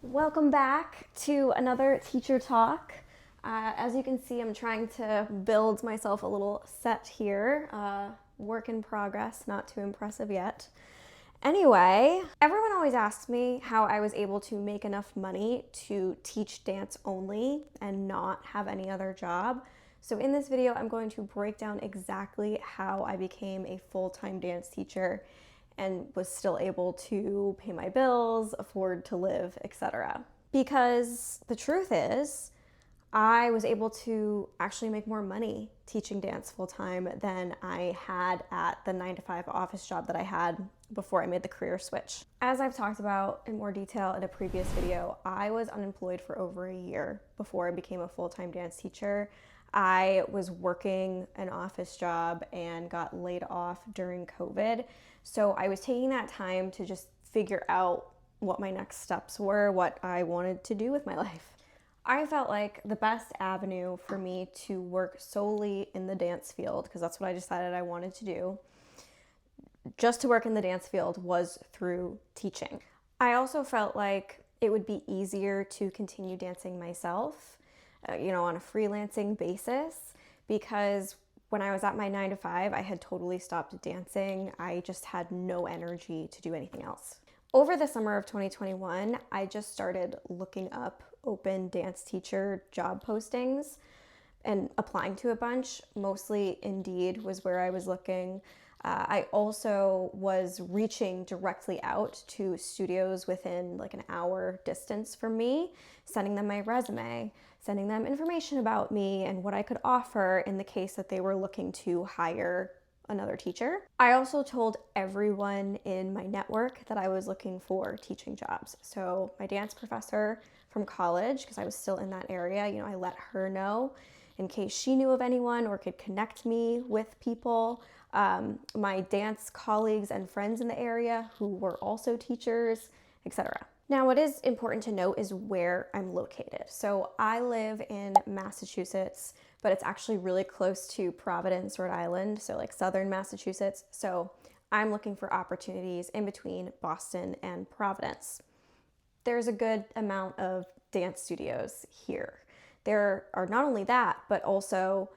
Welcome back to another teacher talk. As you can see, I'm trying to build myself a little set here. Work in progress, not too impressive yet. Anyway, everyone always asks me how I was able to make enough money to teach dance only and not have any other job. So in this video, I'm going to break down exactly how I became a full-time dance teacher and was still able to pay my bills, afford to live, etc. Because the truth is, I was able to actually make more money teaching dance full time than I had at the 9 to 5 office job that I had before I made the career switch. As I've talked about in more detail in a previous video, I was unemployed for over a year before I became a full-time dance teacher. I was working an office job and got laid off during COVID. So I was taking that time to just figure out what my next steps were, what I wanted to do with my life. I felt like the best avenue for me to work solely in the dance field, because that's what I decided I wanted to do, just to work in the dance field, was through teaching. I also felt like it would be easier to continue dancing myself, on a freelancing basis, because when I was at my 9 to 5, I had totally stopped dancing. I just had no energy to do anything else. Over the summer of 2021, I just started looking up open dance teacher job postings and applying to a bunch. Mostly Indeed was where I was looking. I also was reaching directly out to studios within like an hour distance from me, sending them my resume, sending them information about me and what I could offer in the case that they were looking to hire another teacher. I also told everyone in my network that I was looking for teaching jobs. So my dance professor from college, because I was still in that area, I let her know in case she knew of anyone or could connect me with people. My dance colleagues and friends in the area who were also teachers, etc. Now, what is important to note is where I'm located. So I live in Massachusetts, but it's actually really close to Providence, Rhode Island, so like southern Massachusetts. So I'm looking for opportunities in between Boston and Providence. There's a good amount of dance studios here. There are not only that, but also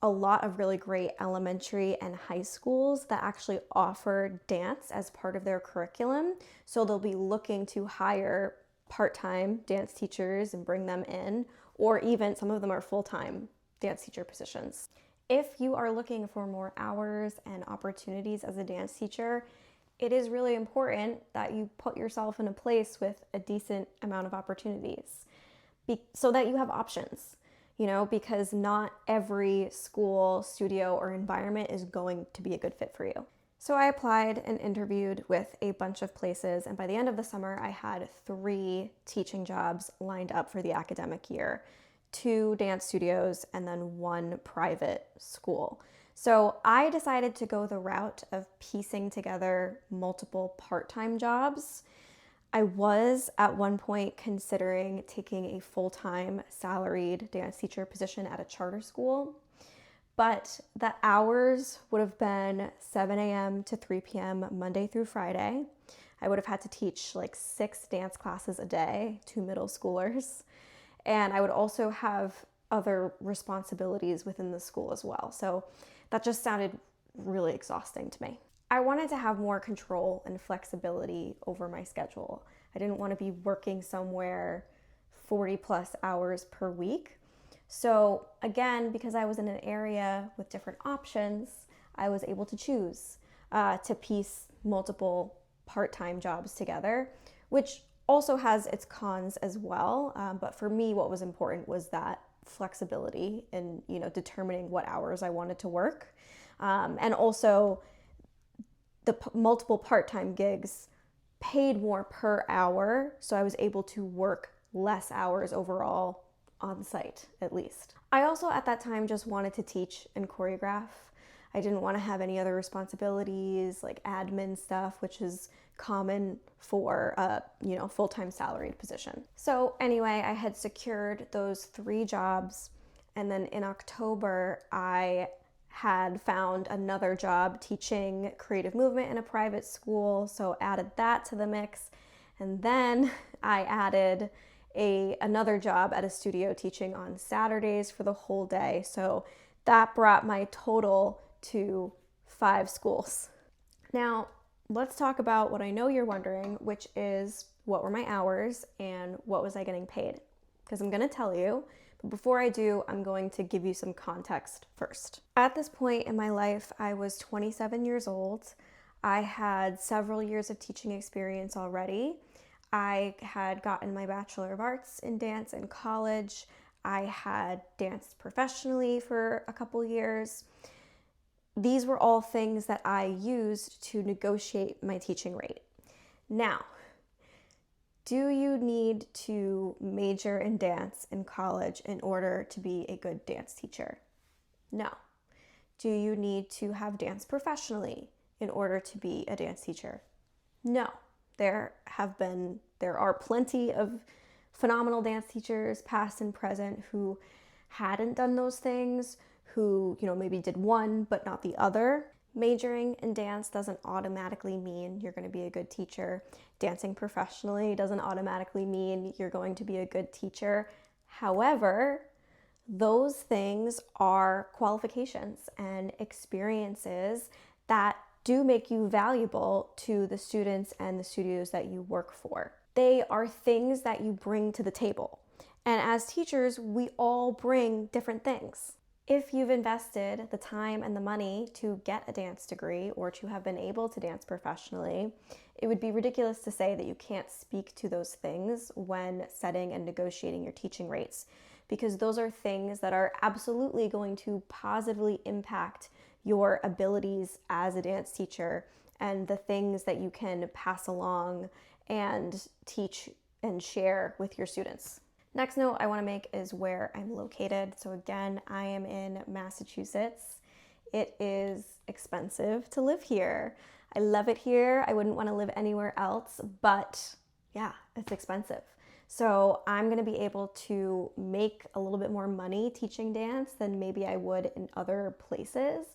a lot of really great elementary and high schools that actually offer dance as part of their curriculum. So they'll be looking to hire part-time dance teachers and bring them in, or even some of them are full-time dance teacher positions. If you are looking for more hours and opportunities as a dance teacher, it is really important that you put yourself in a place with a decent amount of opportunities so that you have options. Because not every school, studio, or environment is going to be a good fit for you. So I applied and interviewed with a bunch of places, and by the end of the summer, I had 3 teaching jobs lined up for the academic year, 2 dance studios, and then 1 private school. So I decided to go the route of piecing together multiple part-time jobs. I was at one point considering taking a full-time salaried dance teacher position at a charter school, but the hours would have been 7 a.m. to 3 p.m. Monday through Friday. I would have had to teach like 6 dance classes a day to middle schoolers, and I would also have other responsibilities within the school as well. So that just sounded really exhausting to me. I wanted to have more control and flexibility over my schedule. I didn't want to be working somewhere 40 plus hours per week. So again, because I was in an area with different options, I was able to choose to piece multiple part-time jobs together, which also has its cons as well. But for me, what was important was that flexibility in determining what hours I wanted to work, and also the multiple part-time gigs paid more per hour, so I was able to work less hours overall on site, at least. I also at that time just wanted to teach and choreograph. I didn't want to have any other responsibilities like admin stuff, which is common for a full-time salaried position. So anyway, I had secured those 3 jobs, and then in October I had found another job teaching creative movement in a private school, so added that to the mix. And then I added another job at a studio teaching on Saturdays for the whole day. So that brought my total to 5 schools. Now, let's talk about what I know you're wondering, which is what were my hours and what was I getting paid? Because I'm going to tell you, but before I do, I'm going to give you some context first. At this point in my life, I was 27 years old. I had several years of teaching experience already. I had gotten my Bachelor of Arts in dance in college. I had danced professionally for a couple years. These were all things that I used to negotiate my teaching rate. Now, do you need to major in dance in college in order to be a good dance teacher? No. Do you need to have danced professionally in order to be a dance teacher? No. There are plenty of phenomenal dance teachers, past and present, who hadn't done those things, who, maybe did one but not the other. Majoring in dance doesn't automatically mean you're going to be a good teacher. Dancing professionally doesn't automatically mean you're going to be a good teacher. However, those things are qualifications and experiences that do make you valuable to the students and the studios that you work for. They are things that you bring to the table. And as teachers, we all bring different things. If you've invested the time and the money to get a dance degree or to have been able to dance professionally, it would be ridiculous to say that you can't speak to those things when setting and negotiating your teaching rates, because those are things that are absolutely going to positively impact your abilities as a dance teacher and the things that you can pass along and teach and share with your students. Next note I want to make is where I'm located. So again, I am in Massachusetts. It is expensive to live here. I love it here. I wouldn't want to live anywhere else, but yeah, it's expensive. So I'm going to be able to make a little bit more money teaching dance than maybe I would in other places.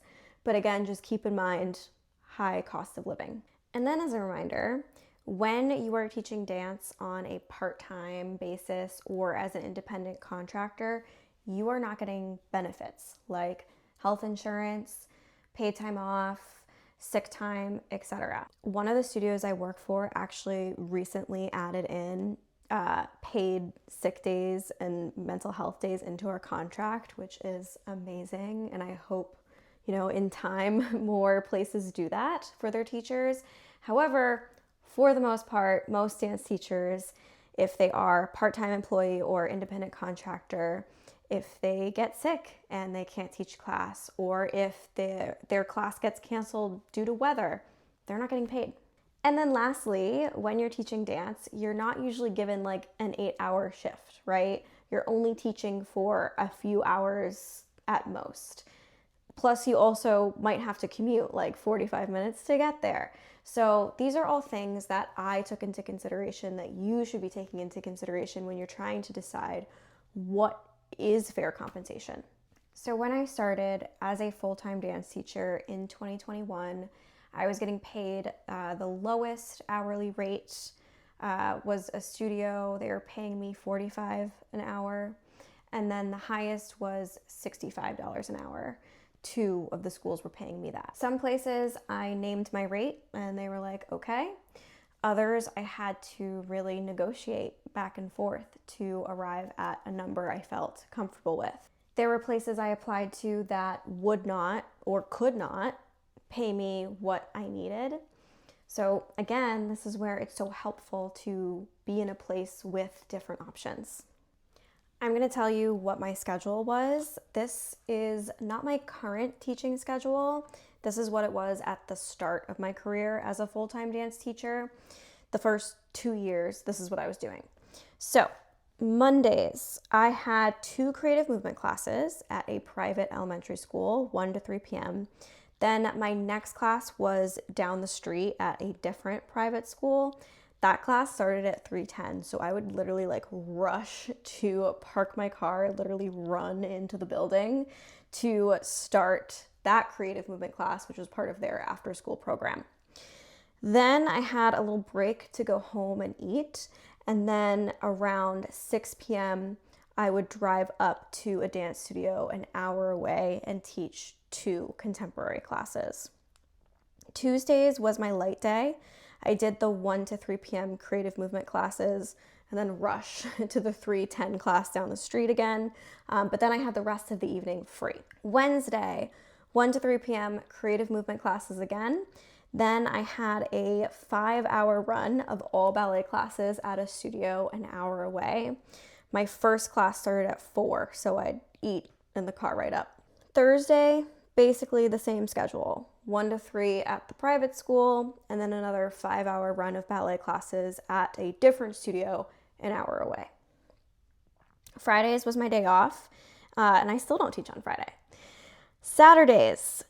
But again, just keep in mind high cost of living. And then as a reminder, when you are teaching dance on a part-time basis or as an independent contractor, you are not getting benefits like health insurance, paid time off, sick time, etc. One of the studios I work for actually recently added in paid sick days and mental health days into our contract, which is amazing. And I hope, in time, more places do that for their teachers. However, for the most part, most dance teachers, if they are part-time employee or independent contractor, if they get sick and they can't teach class, or if their class gets canceled due to weather, they're not getting paid. And then lastly, when you're teaching dance, you're not usually given like an 8-hour shift, right? You're only teaching for a few hours at most. Plus, you also might have to commute like 45 minutes to get there. So these are all things that I took into consideration that you should be taking into consideration when you're trying to decide what is fair compensation. So when I started as a full-time dance teacher in 2021, I was getting paid the lowest hourly rate was a studio. They were paying me $45 an hour. And then the highest was $65 an hour. 2 of the schools were paying me that. Some places I named my rate and they were like, okay. Others I had to really negotiate back and forth to arrive at a number I felt comfortable with. There were places I applied to that would not or could not pay me what I needed. So again, this is where it's so helpful to be in a place with different options. I'm going to tell you what my schedule was. This is not my current teaching schedule. This is what it was at the start of my career as a full-time dance teacher. The first 2 years, this is what I was doing. So Mondays, I had 2 creative movement classes at a private elementary school, 1 to 3 p.m. Then my next class was down the street at a different private school. That class started at 3:10, so I would literally rush to park my car, literally run into the building to start that creative movement class, which was part of their after school program. Then I had a little break to go home and eat. And then around 6 p.m., I would drive up to a dance studio an hour away and teach 2 contemporary classes. Tuesdays was my light day. I did the 1 to 3 p.m. creative movement classes and then rush to the 3:10 class down the street again. But then I had the rest of the evening free. Wednesday, 1 to 3 p.m. creative movement classes again. Then I had a 5-hour run of all ballet classes at a studio an hour away. My first class started at 4, so I'd eat in the car right up. Thursday, basically the same schedule. 1 to 3 at the private school, and then another 5-hour run of ballet classes at a different studio an hour away. Fridays was my day off, and I still don't teach on Friday. Saturdays,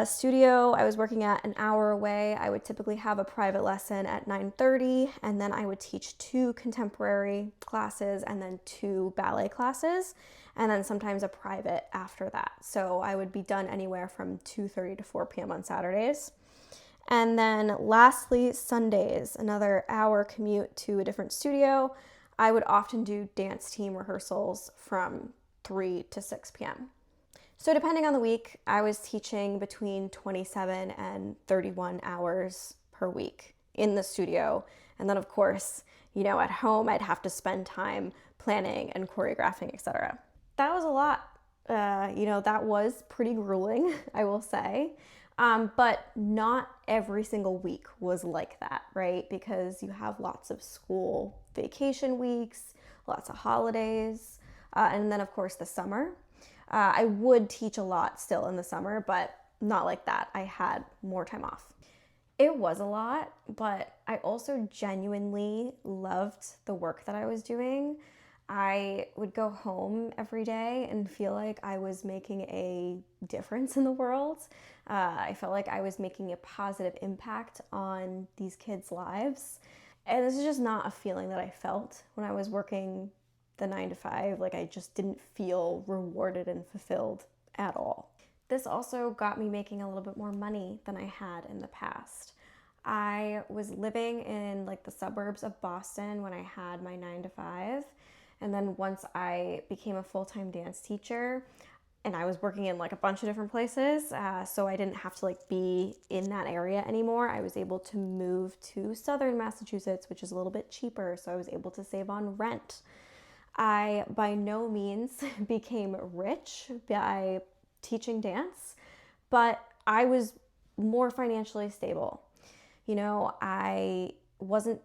studio I was working at an hour away. I would typically have a private lesson at 9:30, and then I would teach 2 contemporary classes and then 2 ballet classes, and then sometimes a private after that. So I would be done anywhere from 2:30 to 4 p.m. on Saturdays. And then lastly, Sundays, another hour commute to a different studio. I would often do dance team rehearsals from 3 to 6 p.m. So depending on the week, I was teaching between 27 and 31 hours per week in the studio. And then of course, at home, I'd have to spend time planning and choreographing, etc. That was a lot. That was pretty grueling, I will say. But not every single week was like that, right? Because you have lots of school vacation weeks, lots of holidays, and then of course the summer. I would teach a lot still in the summer, but not like that. I had more time off. It was a lot, but I also genuinely loved the work that I was doing. I would go home every day and feel like I was making a difference in the world. I felt like I was making a positive impact on these kids' lives. And this is just not a feeling that I felt when I was working the 9 to 5. Like, I just didn't feel rewarded and fulfilled at all. This also got me making a little bit more money than I had in the past. I was living in the suburbs of Boston when I had my 9 to 5. And then once I became a full-time dance teacher, and I was working in a bunch of different places, so I didn't have to be in that area anymore. I was able to move to southern Massachusetts, which is a little bit cheaper, so I was able to save on rent. I by no means became rich by teaching dance, but I was more financially stable. I wasn't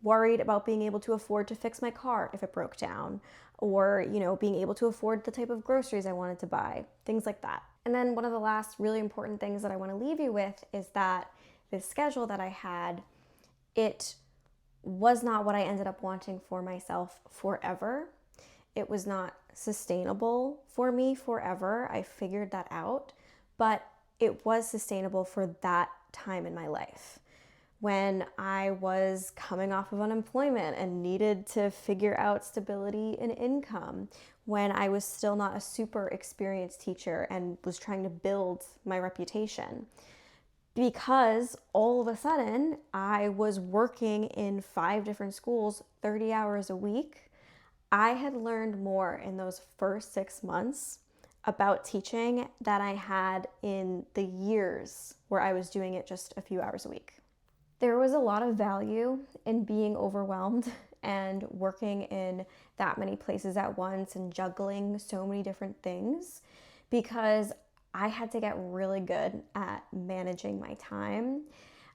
worried about being able to afford to fix my car if it broke down, or being able to afford the type of groceries I wanted to buy, things like that. And then one of the last really important things that I want to leave you with is that this schedule that I had, it was not what I ended up wanting for myself forever. It was not sustainable for me forever. I figured that out, but it was sustainable for that time in my life when I was coming off of unemployment and needed to figure out stability and income, when I was still not a super experienced teacher and was trying to build my reputation. Because all of a sudden, I was working in 5 different schools, 30 hours a week. I had learned more in those first 6 months about teaching than I had in the years where I was doing it just a few hours a week. There was a lot of value in being overwhelmed and working in that many places at once and juggling so many different things, because I had to get really good at managing my time,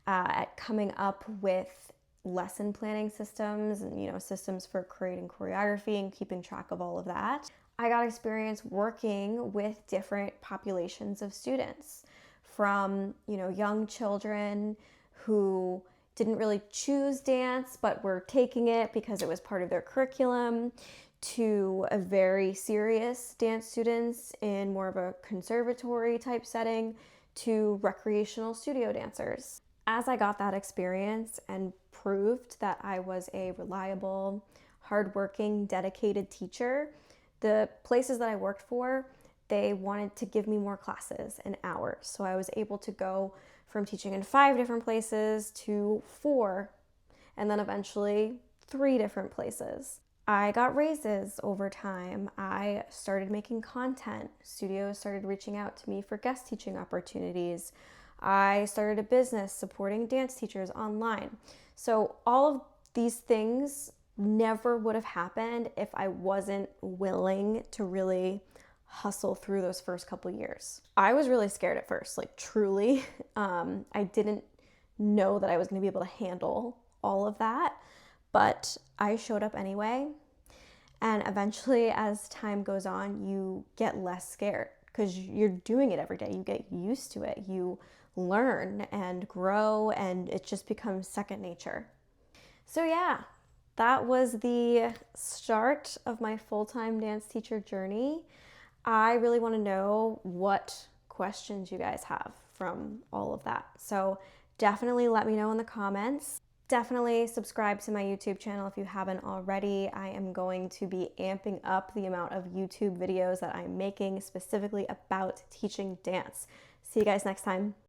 at coming up with lesson planning systems and systems for creating choreography and keeping track of all of that. I got experience working with different populations of students, from young children who didn't really choose dance but were taking it because it was part of their curriculum, to a very serious dance students in more of a conservatory type setting, to recreational studio dancers. As I got that experience and proved that I was a reliable, hardworking, dedicated teacher, the places that I worked for, they wanted to give me more classes and hours. So I was able to go from teaching in 5 different places to 4, and then eventually 3 different places. I got raises over time. I started making content. Studios started reaching out to me for guest teaching opportunities. I started a business supporting dance teachers online. So all of these things never would have happened if I wasn't willing to really hustle through those first couple years. I was really scared at first, like truly. I didn't know that I was going to be able to handle all of that, but I showed up anyway. And eventually, as time goes on, you get less scared because you're doing it every day. You get used to it. You learn and grow, and it just becomes second nature. So yeah, that was the start of my full-time dance teacher journey. I really want to know what questions you guys have from all of that. So definitely let me know in the comments. Definitely subscribe to my YouTube channel if you haven't already. I am going to be amping up the amount of YouTube videos that I'm making specifically about teaching dance. See you guys next time.